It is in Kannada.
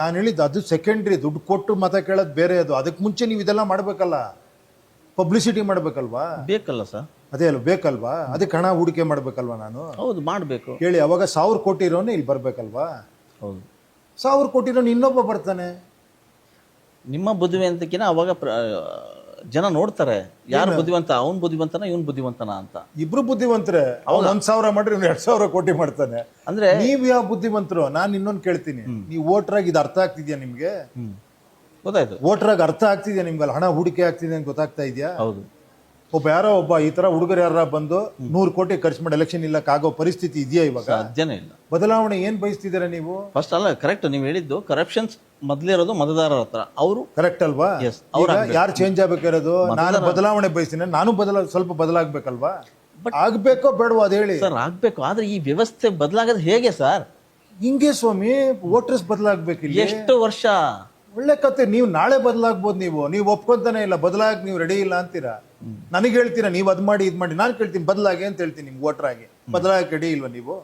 ನಾನು ಹೇಳಿದ್ದು ಅದು ಸೆಕೆಂಡ್ರಿ, ದುಡ್ಡು ಕೊಟ್ಟು ಮತ ಕೇಳೋದು ಬೇರೆ. ಅದು ಅದಕ್ಕೆ ಮುಂಚೆ ನೀವು ಇದೆಲ್ಲ ಮಾಡ್ಬೇಕಲ್ಲ, ಪಬ್ಲಿಸಿಟಿ ಮಾಡ್ಬೇಕಲ್ವಾ? ಬೇಕಲ್ಲ ಸರ್. ಅದೇ ಅಲ್ಲ ಬೇಕಲ್ವಾ? ಅದಕ್ಕೆ ಹಣ ಹೂಡಿಕೆ ಮಾಡ್ಬೇಕಲ್ವಾ? ನಾನು ಹೌದು ಮಾಡಬೇಕು. ಕೇಳಿ, ಅವಾಗ 1000 ಕೋಟಿ ಇರೋನು ಇಲ್ಲಿ ಬರ್ಬೇಕಲ್ವಾ? ಹೌದು, 1000 ಕೋಟಿ ಇರೋನು ಇನ್ನೊಬ್ಬ ಬರ್ತಾನೆ. ನಿಮ್ಮ ಬುದ್ಧಿವಂತಿಕೆನ ಅವಾಗ ಜನ ನೋಡ್ತಾರೆ, ಯಾರು ಬುದ್ಧಿವಂತ, ಅವ್ನು ಬುದ್ಧಿವಂತನ ಇವನ್ ಬುದ್ಧಿವಂತನ ಅಂತ. ಇಬ್ರು ಬುದ್ಧಿವಂತರೆ. ಅವ್ನು 1000 ಮಾಡ್ರಿ, ಇವ್ನು 2000 ಕೋಟಿ ಮಾಡ್ತಾನೆ. ಅಂದ್ರೆ ನೀವ್ ಯಾವ ಬುದ್ಧಿವಂತರು? ನಾನು ಇನ್ನೊಂದು ಕೇಳ್ತೀನಿ, ನೀವು ವೋಟ್ರಾಗಿ ಇದು ಅರ್ಥ ಆಗ್ತಿದ್ಯಾ ನಿಮ್ಗೆ? ಗೊತ್ತಾಯ್ತು. ವೋಟ್ರಾಗಿ ಅರ್ಥ ಆಗ್ತಿದ್ಯಾ ನಿಮ್ಗಲ್ಲ? ಹಣ ಹೂಡಿಕೆ ಆಗ್ತಿದೆ ಅಂತ ಗೊತ್ತಾಗ್ತಾ ಇದೆಯಾ? ಹೌದು. ಯಾರೋ ಒಬ್ಬ ಈ ತರ ಹುಡುಗರು ಯಾರ ಬಂದು 100 ಕೋಟಿ ಖರ್ಚು ಮಾಡಿ ಎಲೆಕ್ಷನ್ ಇಲ್ಲಕ್ ಆಗೋ ಪರಿಸ್ಥಿತಿ ಇದೆಯಾ ಇವಾಗ? ಸಾಧ್ಯನೇ ಇಲ್ಲ. ಬದಲಾವಣೆ ಏನ್ ಬಯಸ್ತಿದ್ದೀರಾ ನೀವು? ಫಸ್ಟ್ ಅಲ್ಲ, ಕರೆಕ್ಟ್ ನೀವು ಹೇಳಿದ್ದು. ಕರಪ್ಷನ್ಸ್ ಮೊದಲಿರೋದು ಮತದಾರರ ಹತ್ರ. ಅವರು ಕರೆಕ್ಟ್ ಅಲ್ವಾ? ಯಾರು ಚೇಂಜ್ ಆಗ್ಬೇಕಿರೋದು? ನಾನು ಬದಲಾವಣೆ ಬಯಸ್ತೀನಿ, ನಾನು ಸ್ವಲ್ಪ ಬದಲಾಗ್ಬೇಕಲ್ವಾ? ಆಗ್ಬೇಕೋ ಬೇಡವೋ ಅದ್ ಹೇಳಿ ಸರ್. ಆಗ್ಬೇಕು, ಆದ್ರೆ ಈ ವ್ಯವಸ್ಥೆ ಬದಲಾಗೋದು ಹೇಗೆ ಸರ್? ಹಿಂಗೆ ಸ್ವಾಮಿ, ವೋಟರ್ಸ್ ಬದಲಾಗ್ಬೇಕಿಲ್ಲ. ಎಷ್ಟು ವರ್ಷ? ಒಳ್ಳೆ ಕತೆ. ನೀವು ನಾಳೆ ಬದಲಾಗ್ಬೋದು. ನೀವು ಒಪ್ಕೊಂತಾನೆ ಇಲ್ಲ, ಬದಲಾಗಿ ನೀವು ರೆಡಿ ಇಲ್ಲ ಅಂತೀರಾ. ನನಗೆ ಹೇಳ್ತೀರಾ ನೀವು ಅದ್ ಮಾಡಿ ಇದ್ ಮಾಡಿ. ನಾನು ಕೇಳ್ತೀನಿ ಬದಲಾಗಿ ಅಂತ ಹೇಳ್ತೀನಿ. ನಿಮ್ಗೆ ವೋಟರ್ ಆಗಿ ಬದಲಾಗಿ ರೆಡಿ ಇಲ್ವಾ ನೀವು?